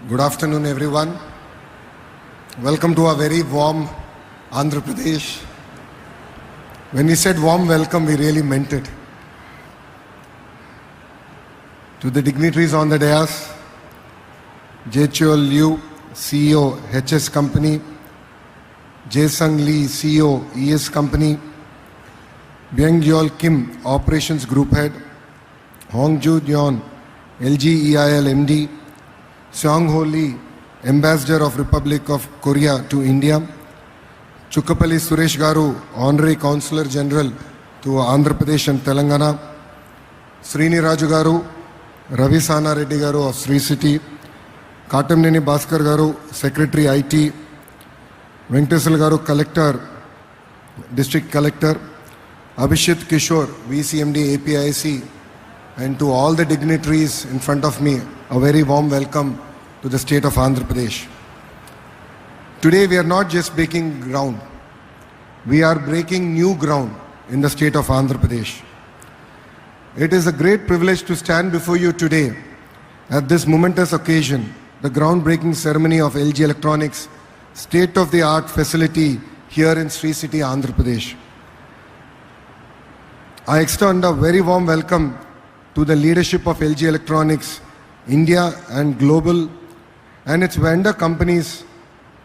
Good afternoon, everyone. Welcome to a very warm Andhra Pradesh. When we said warm welcome, we really meant it. To the dignitaries on the dais, Jechol Liu, CEO, HS Company, Jaesung Lee, CEO, ES Company, Byung-Yeol Kim, Operations Group Head, Hongju Yeon, LG EIL MD, Seong-Ho Lee, Ambassador of Republic of Korea to India, Chukapalli Suresh Garu, Honorary Consular General to Andhra Pradesh and Telangana, Srini Raju Garu, Ravi Sana Reddy Garu of Sri City, Katamneni Bhaskar Garu, Secretary IT, Venkateswara Garu, Collector, District Collector, Abhishek Kishore, VCMD APIC, and to all the dignitaries in front of me, a very warm welcome to the state of Andhra Pradesh. Today we are not just breaking ground, we are breaking new ground in the state of Andhra Pradesh. It is a great privilege to stand before you today at this momentous occasion, the groundbreaking ceremony of LG Electronics state-of-the-art facility here in Sri City, Andhra Pradesh. I extend a very warm welcome to the leadership of LG Electronics, India and global, and its vendor companies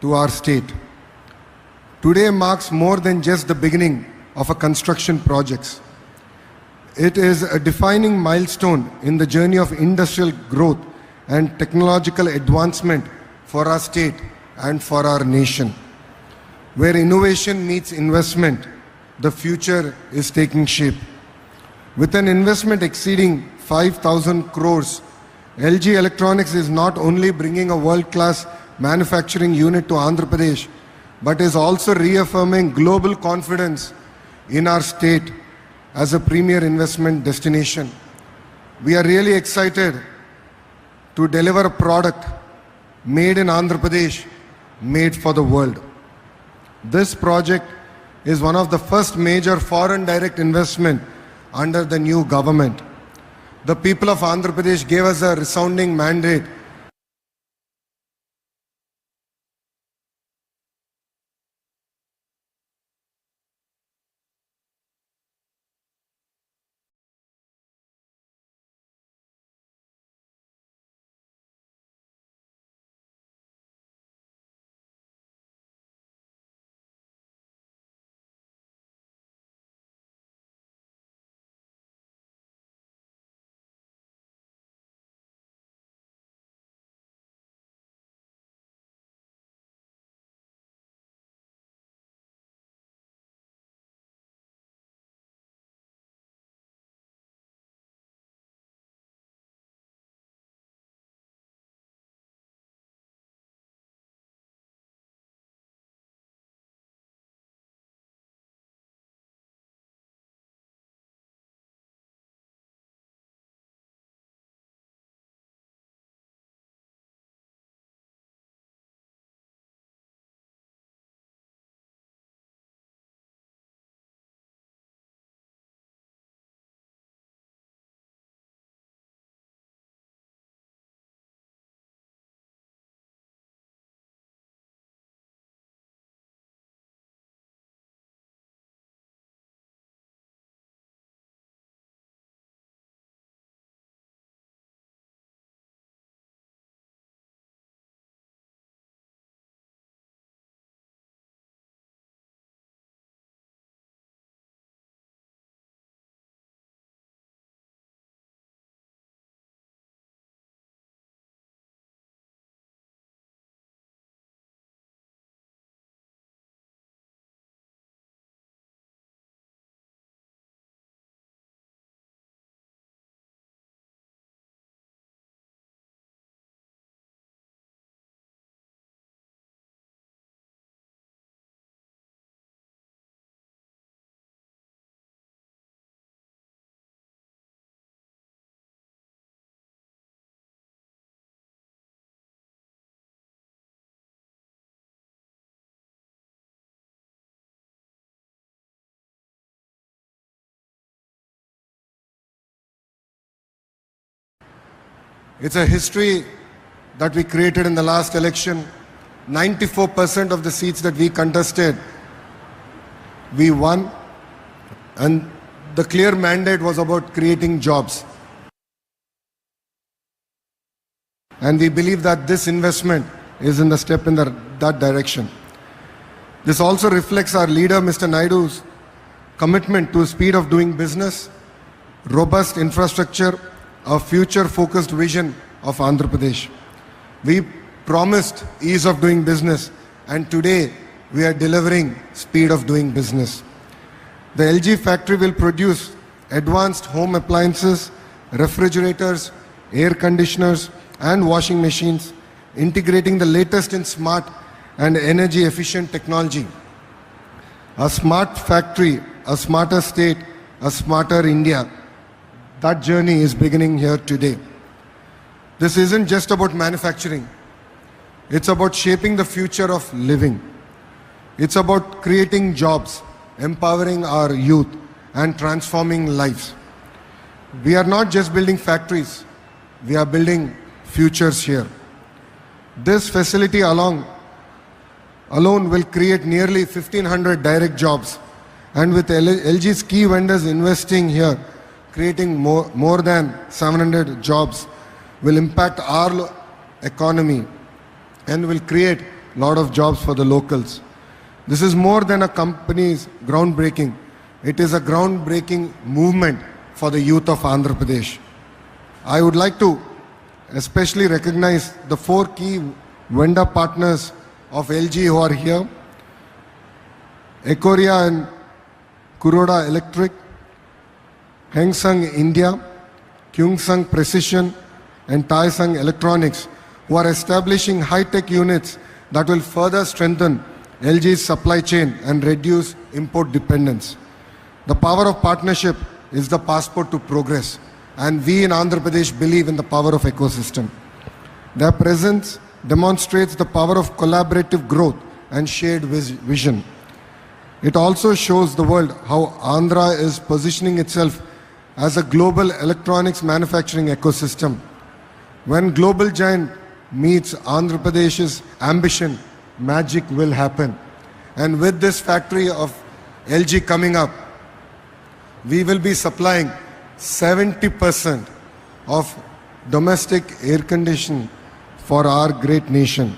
to our state. Today marks more than just the beginning of a construction project. It is a defining milestone in the journey of industrial growth and technological advancement for our state and for our nation. Where innovation meets investment, the future is taking shape. With an investment exceeding 5,000 crores, LG Electronics is not only bringing a world-class manufacturing unit to Andhra Pradesh, but is also reaffirming global confidence in our state as a premier investment destination. We are really excited to deliver a product made in Andhra Pradesh, made for the world. This project is one of the first major foreign direct investment under the new government. The people of Andhra Pradesh gave us a resounding mandate . It's a history that we created in the last election, 94% of the seats that we contested, we won. And the clear mandate was about creating jobs. And we believe that this investment is in the step in that direction. This also reflects our leader, Mr. Naidu's commitment to speed of doing business, robust infrastructure, a future-focused vision of Andhra Pradesh. We promised ease of doing business, and today we are delivering speed of doing business. The LG factory will produce advanced home appliances, refrigerators, air conditioners, and washing machines, integrating the latest in smart and energy efficient technology. A smart factory, a smarter state, a smarter India. That journey is beginning here today. This isn't just about manufacturing. It's about shaping the future of living. It's about creating jobs, empowering our youth, and transforming lives. We are not just building factories, we are building futures here. This facility alone will create nearly 1,500 direct jobs, and with LG's key vendors investing here, creating more than 700 jobs, will impact our economy and will create a lot of jobs for the locals. This is more than a company's groundbreaking. It is a groundbreaking movement for the youth of Andhra Pradesh. I would like to especially recognize the 4 key vendor partners of LG who are here: Ekoria and Kuroda Electric, Heng Sung India, Kyung Sung Precision, and Tai Sung Electronics, who are establishing high-tech units that will further strengthen LG's supply chain and reduce import dependence. The power of partnership is the passport to progress, and we in Andhra Pradesh believe in the power of ecosystem. Their presence demonstrates the power of collaborative growth and shared vision. It also shows the world how Andhra is positioning itself as a global electronics manufacturing ecosystem. When global giant meets Andhra Pradesh's ambition, magic will happen. And with this factory of LG coming up, we will be supplying 70% of domestic air conditioning for our great nation.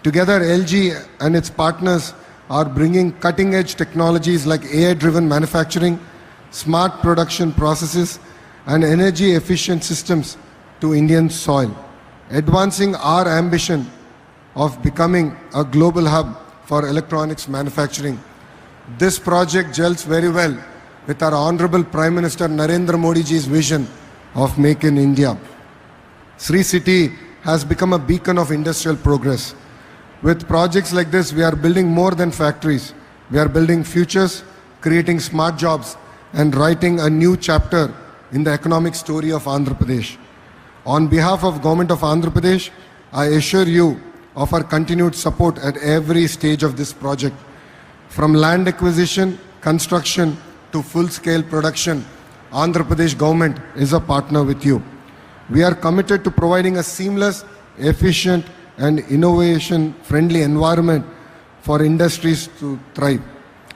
Together, LG and its partners are bringing cutting-edge technologies like AI-driven manufacturing, smart production processes, and energy-efficient systems to Indian soil, advancing our ambition of becoming a global hub for electronics manufacturing. This project gels very well with our Honorable Prime Minister Narendra Modi ji's vision of Make in India. Sri City has become a beacon of industrial progress. With projects like this, we are building more than factories. We are building futures, creating smart jobs, and writing a new chapter in the economic story of Andhra Pradesh. On behalf of Government of Andhra Pradesh, I assure you of our continued support at every stage of this project. From land acquisition, construction, to full-scale production, Andhra Pradesh government is a partner with you. We are committed to providing a seamless, efficient, and innovation-friendly environment for industries to thrive.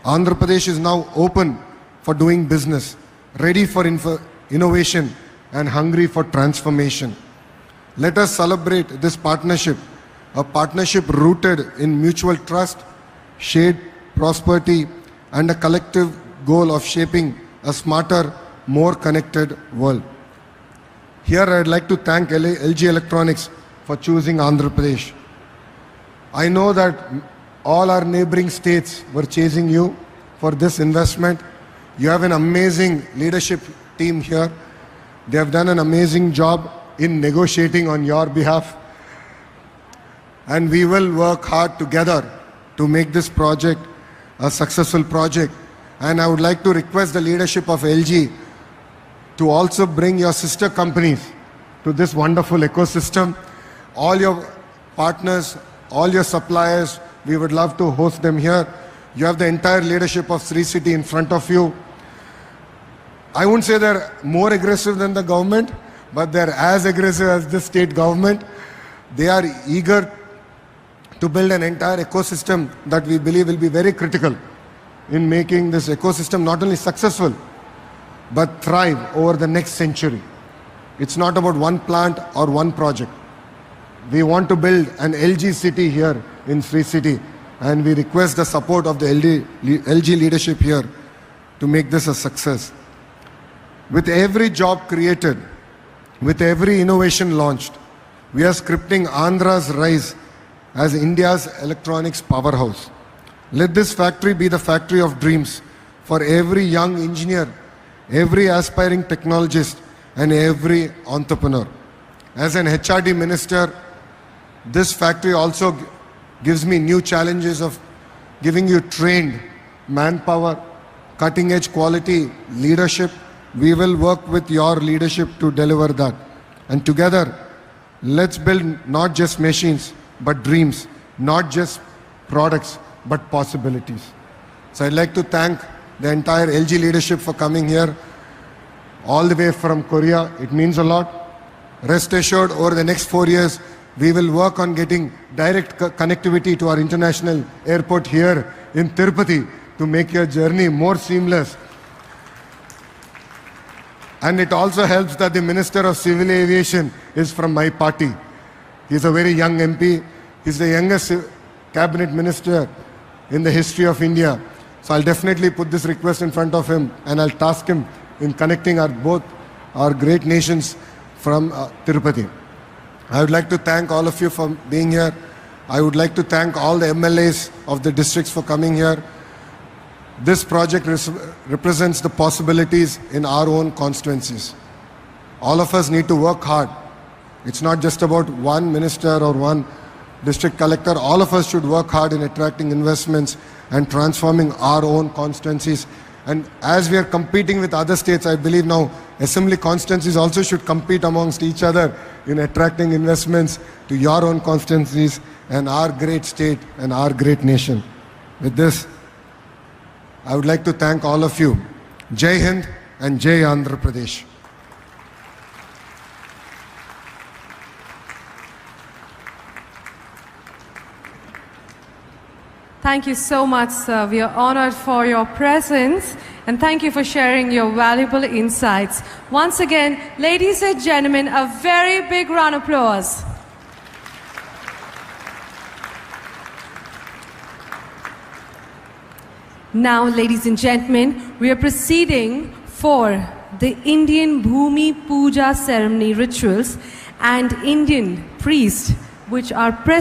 Andhra Pradesh is now open for doing business, ready for innovation, and hungry for transformation. Let us celebrate this partnership, a partnership rooted in mutual trust, shared prosperity, and a collective goal of shaping a smarter, more connected world. Here I'd like to thank LG Electronics for choosing Andhra Pradesh. I know that all our neighboring states were chasing you for this investment. You have an amazing leadership team here. They have done an amazing job in negotiating on your behalf. And we will work hard together to make this project a successful project. And I would like to request the leadership of LG to also bring your sister companies to this wonderful ecosystem. All your partners, all your suppliers, we would love to host them here. You have the entire leadership of Sri City in front of you. I wouldn't say they're more aggressive than the government, but they're as aggressive as the state government. They are eager to build an entire ecosystem that we believe will be very critical in making this ecosystem not only successful, but thrive over the next century. It's not about one plant or one project. We want to build an LG city here in Sri City, and we request the support of the LG leadership here to make this a success. With every job created, with every innovation launched, we are scripting Andhra's rise as India's electronics powerhouse. Let this factory be the factory of dreams for every young engineer, every aspiring technologist, and every entrepreneur. As an HRD minister, this factory also gives me new challenges of giving you trained manpower, cutting edge quality leadership. We will work with your leadership to deliver that. And together, let's build not just machines, but dreams, not just products, but possibilities. So I'd like to thank the entire LG leadership for coming here, all the way from Korea. It means a lot. Rest assured, over the next 4 years, we will work on getting direct connectivity to our international airport here in Tirupati to make your journey more seamless. And it also helps that the Minister of Civil Aviation is from my party. He's a very young MP. He's the youngest cabinet minister in the history of India. So I'll definitely put this request in front of him, and I'll task him in connecting both our great nations from Tirupati. I would like to thank all of you for being here. I would like to thank all the MLAs of the districts for coming here. This project represents the possibilities in our own constituencies. All of us need to work hard. It's not just about one minister or one district collector. All of us should work hard in attracting investments and transforming our own constituencies. And as we are competing with other states, I believe now assembly constituencies also should compete amongst each other in attracting investments to your own constituencies and our great state and our great nation. With this, I would like to thank all of you. Jai Hind and Jai Andhra Pradesh. Thank you so much, sir. We are honored for your presence, and thank you for sharing your valuable insights. Once again, ladies and gentlemen, a very big round of applause. Now, ladies and gentlemen, we are proceeding for the Indian Bhumi Puja ceremony rituals and Indian priests, which are present.